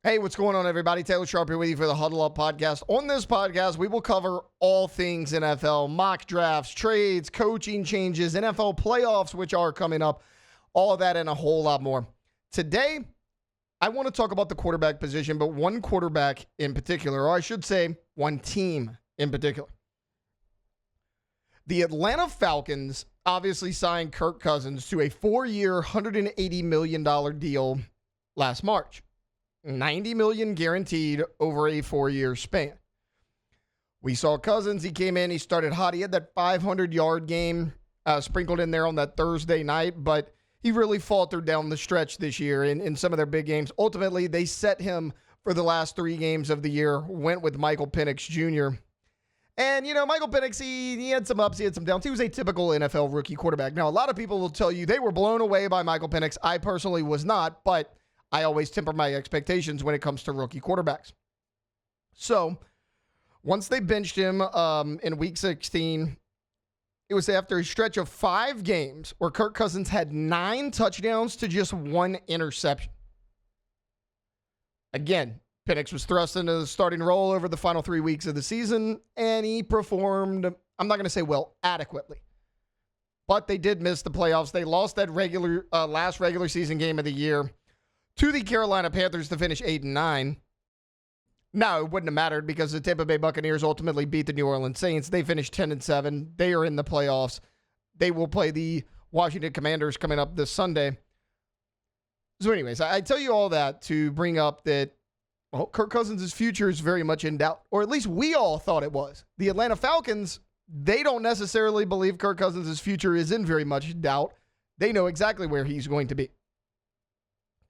Hey, what's going on, everybody? Taylor Sharp here with you for the Huddle Up Podcast. On this podcast, we will cover all things NFL, mock drafts, trades, coaching changes, NFL playoffs, which are coming up, all of that and a whole lot more. Today, I want to talk about the quarterback position, but one quarterback in particular, or I should say one team in particular. The Atlanta Falcons obviously signed Kirk Cousins to a 4-year, $180 million deal last March. $90 million guaranteed over a 4-year span. We saw Cousins. He came in. He started hot. He had that 500-yard game sprinkled in there on that Thursday night, but he really faltered down the stretch this year in some of their big games. Ultimately, they set him for the last 3 games of the year, went with Michael Penix Jr. And, you know, Michael Penix, he had some ups, he had some downs. He was a typical NFL rookie quarterback. Now, a lot of people will tell you they were blown away by Michael Penix. I personally was not, but I always temper my expectations when it comes to rookie quarterbacks. So, once they benched him in Week 16, it was after a stretch of 5 games where Kirk Cousins had 9 touchdowns to just 1 interception. Again, Penix was thrust into the starting role over the final 3 weeks of the season, and he performed, I'm not going to say well, adequately. But they did miss the playoffs. They lost that last regular season game of the year to the Carolina Panthers to finish 8-9. No, it wouldn't have mattered because the Tampa Bay Buccaneers ultimately beat the New Orleans Saints. They finished 10-7. They are in the playoffs. They will play the Washington Commanders coming up this Sunday. So anyways, I tell you all that to bring up that, well, Kirk Cousins' future is very much in doubt, or at least we all thought it was. The Atlanta Falcons, they don't necessarily believe Kirk Cousins' future is in very much doubt. They know exactly where he's going to be.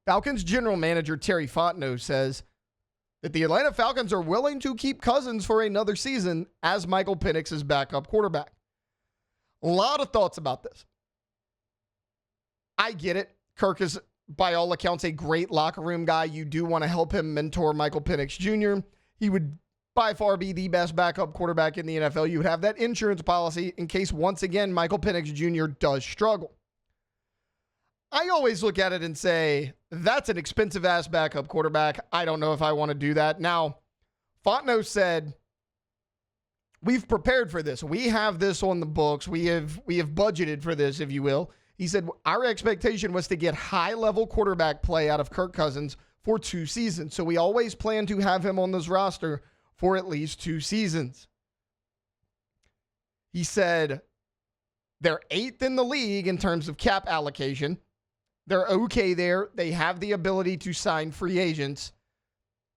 Falcons general manager Terry Fontenot says that the Atlanta Falcons are willing to keep Cousins for another season as Michael Penix's backup quarterback. A lot of thoughts about this. I get it. Kirk is, by all accounts, a great locker room guy. You do want to help him mentor Michael Penix Jr. He would by far be the best backup quarterback in the NFL. You would have that insurance policy in case, once again, Michael Penix Jr. does struggle. I always look at it and say, that's an expensive-ass backup quarterback. I don't know if I want to do that. Now, Fontenot said, we've prepared for this. We have this on the books. We have budgeted for this, if you will. He said, our expectation was to get high-level quarterback play out of Kirk Cousins for 2 seasons. So we always plan to have him on this roster for at least 2 seasons. He said, they're 8th in the league in terms of cap allocation. They're okay there. They have the ability to sign free agents.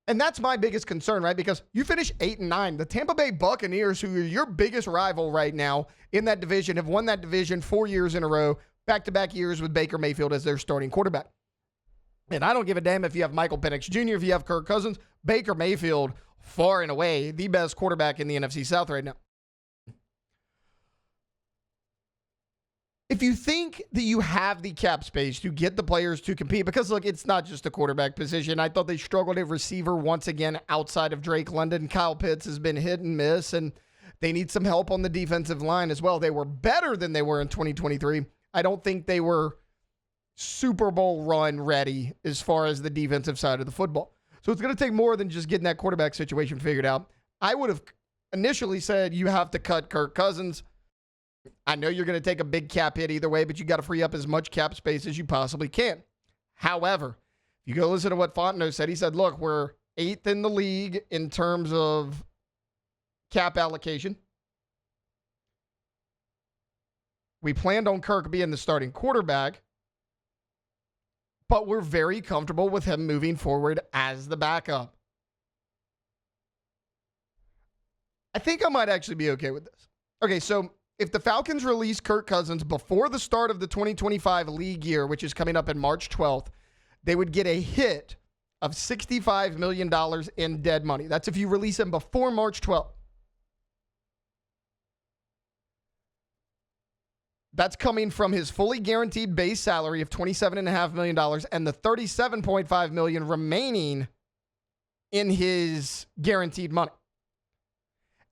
And that's my biggest concern, right? Because you finish 8-9. The Tampa Bay Buccaneers, who are your biggest rival right now in that division, have won that division 4 years in a row, back-to-back years with Baker Mayfield as their starting quarterback. And I don't give a damn if you have Michael Penix Jr., if you have Kirk Cousins. Baker Mayfield, far and away, the best quarterback in the NFC South right now. If you think that you have the cap space to get the players to compete, because, look, it's not just a quarterback position. I thought they struggled at receiver once again outside of Drake London. Kyle Pitts has been hit and miss, and they need some help on the defensive line as well. They were better than they were in 2023. I don't think they were Super Bowl run ready as far as the defensive side of the football. So it's going to take more than just getting that quarterback situation figured out. I would have initially said you have to cut Kirk Cousins. I know you're going to take a big cap hit either way, but you got to free up as much cap space as you possibly can. However, if you go listen to what Fontenot said, he said, look, we're 8th in the league in terms of cap allocation. We planned on Kirk being the starting quarterback, but we're very comfortable with him moving forward as the backup. I think I might actually be okay with this. Okay, so if the Falcons release Kirk Cousins before the start of the 2025 league year, which is coming up in March 12th, they would get a hit of $65 million in dead money. That's if you release him before March 12th. That's coming from his fully guaranteed base salary of $27.5 million and the $37.5 million remaining in his guaranteed money.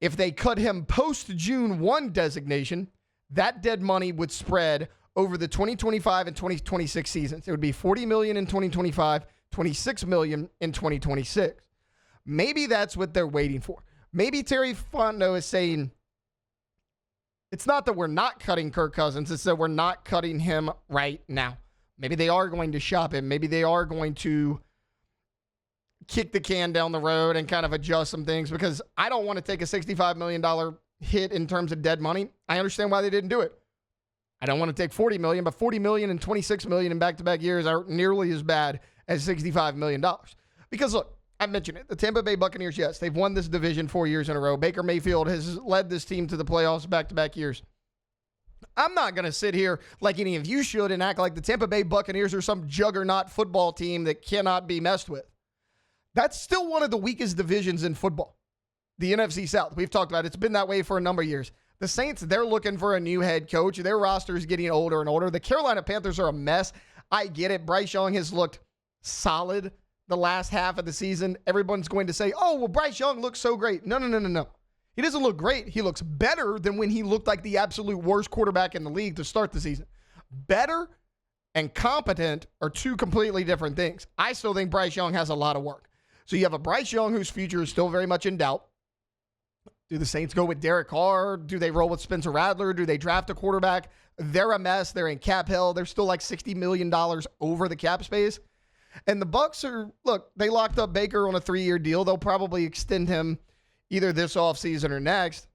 If they cut him post-June 1 designation, that dead money would spread over the 2025 and 2026 seasons. It would be $40 million in 2025, $26 million in 2026. Maybe that's what they're waiting for. Maybe Terry Fontenot is saying, it's not that we're not cutting Kirk Cousins, it's that we're not cutting him right now. Maybe they are going to shop him. Maybe they are going to kick the can down the road and kind of adjust some things, because I don't want to take a $65 million hit in terms of dead money. I understand why they didn't do it. I don't want to take $40 million, but $40 million and $26 million in back-to-back years are nearly as bad as $65 million. Because look, I mentioned it. The Tampa Bay Buccaneers, yes, they've won this division 4 years in a row. Baker Mayfield has led this team to the playoffs back-to-back years. I'm not going to sit here like any of you should and act like the Tampa Bay Buccaneers are some juggernaut football team that cannot be messed with. That's still one of the weakest divisions in football. The NFC South. We've talked about it. It's been that way for a number of years. The Saints, they're looking for a new head coach. Their roster is getting older and older. The Carolina Panthers are a mess. I get it. Bryce Young has looked solid the last half of the season. Everyone's going to say, oh, well, Bryce Young looks so great. No. He doesn't look great. He looks better than when he looked like the absolute worst quarterback in the league to start the season. Better and competent are two completely different things. I still think Bryce Young has a lot of work. So you have a Bryce Young whose future is still very much in doubt. Do the Saints go with Derek Carr? Do they roll with Spencer Rattler? Do they draft a quarterback? They're a mess. They're in cap hell. They're still like $60 million over the cap space. And the Bucs are, look, they locked up Baker on a 3-year deal. They'll probably extend him either this offseason or next.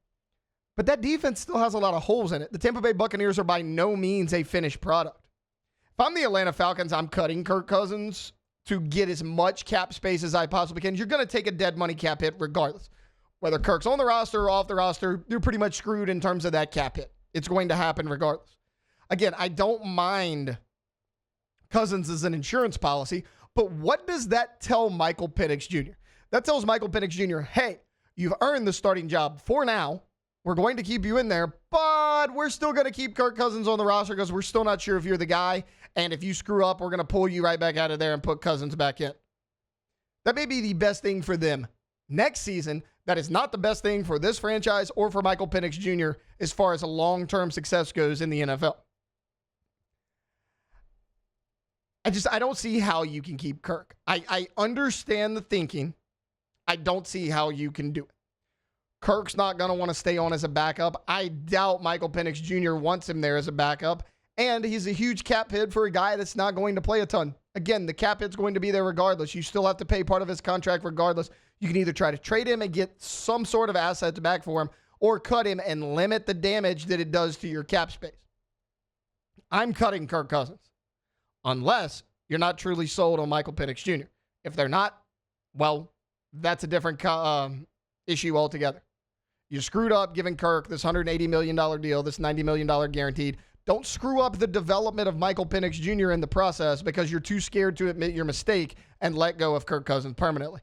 But that defense still has a lot of holes in it. The Tampa Bay Buccaneers are by no means a finished product. If I'm the Atlanta Falcons, I'm cutting Kirk Cousins to get as much cap space as I possibly can. You're going to take a dead money cap hit regardless. Whether Kirk's on the roster or off the roster, you're pretty much screwed in terms of that cap hit. It's going to happen regardless. Again, I don't mind Cousins as an insurance policy, but what does that tell Michael Penix Jr.? That tells Michael Penix Jr., hey, you've earned the starting job for now. We're going to keep you in there, but we're still going to keep Kirk Cousins on the roster because we're still not sure if you're the guy. And if you screw up, we're going to pull you right back out of there and put Cousins back in. That may be the best thing for them next season. That is not the best thing for this franchise or for Michael Penix Jr. as far as a long-term success goes in the NFL. I don't see how you can keep Kirk. I understand the thinking. I don't see how you can do it. Kirk's not going to want to stay on as a backup. I doubt Michael Penix Jr. wants him there as a backup. And he's a huge cap hit for a guy that's not going to play a ton. Again, the cap hit's going to be there regardless. You still have to pay part of his contract regardless. You can either try to trade him and get some sort of assets back for him, or cut him and limit the damage that it does to your cap space. I'm cutting Kirk Cousins. Unless you're not truly sold on Michael Penix Jr. If they're not, well, that's a different issue altogether. You screwed up giving Kirk this $180 million deal, this $90 million guaranteed. Don't screw up the development of Michael Penix Jr. in the process because you're too scared to admit your mistake and let go of Kirk Cousins permanently.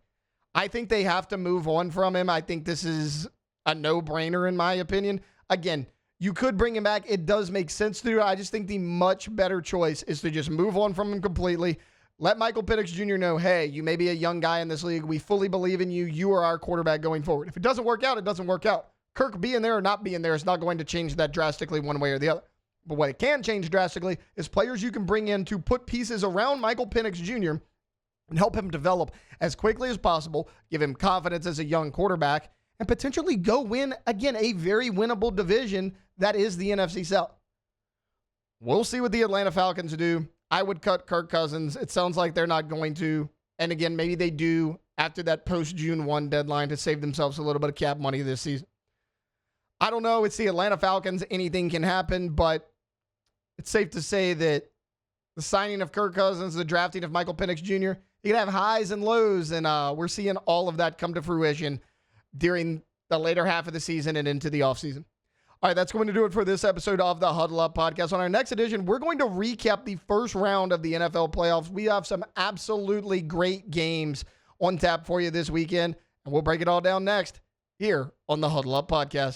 I think they have to move on from him. I think this is a no-brainer in my opinion. Again, you could bring him back. It does make sense to do. I just think the much better choice is to just move on from him completely. Let Michael Penix Jr. know, hey, you may be a young guy in this league. We fully believe in you. You are our quarterback going forward. If it doesn't work out, it doesn't work out. Kirk being there or not being there is not going to change that drastically one way or the other. But what it can change drastically is players you can bring in to put pieces around Michael Penix Jr. and help him develop as quickly as possible, give him confidence as a young quarterback, and potentially go win, again, a very winnable division that is the NFC South. We'll see what the Atlanta Falcons do. I would cut Kirk Cousins. It sounds like they're not going to. And again, maybe they do after that post-June 1 deadline to save themselves a little bit of cap money this season. I don't know. It's the Atlanta Falcons. Anything can happen, but it's safe to say that the signing of Kirk Cousins, the drafting of Michael Penix Jr., you can have highs and lows, and we're seeing all of that come to fruition during the later half of the season and into the offseason. All right, that's going to do it for this episode of the Huddle Up Podcast. On our next edition, we're going to recap the first round of the NFL playoffs. We have some absolutely great games on tap for you this weekend, and we'll break it all down next here on the Huddle Up Podcast.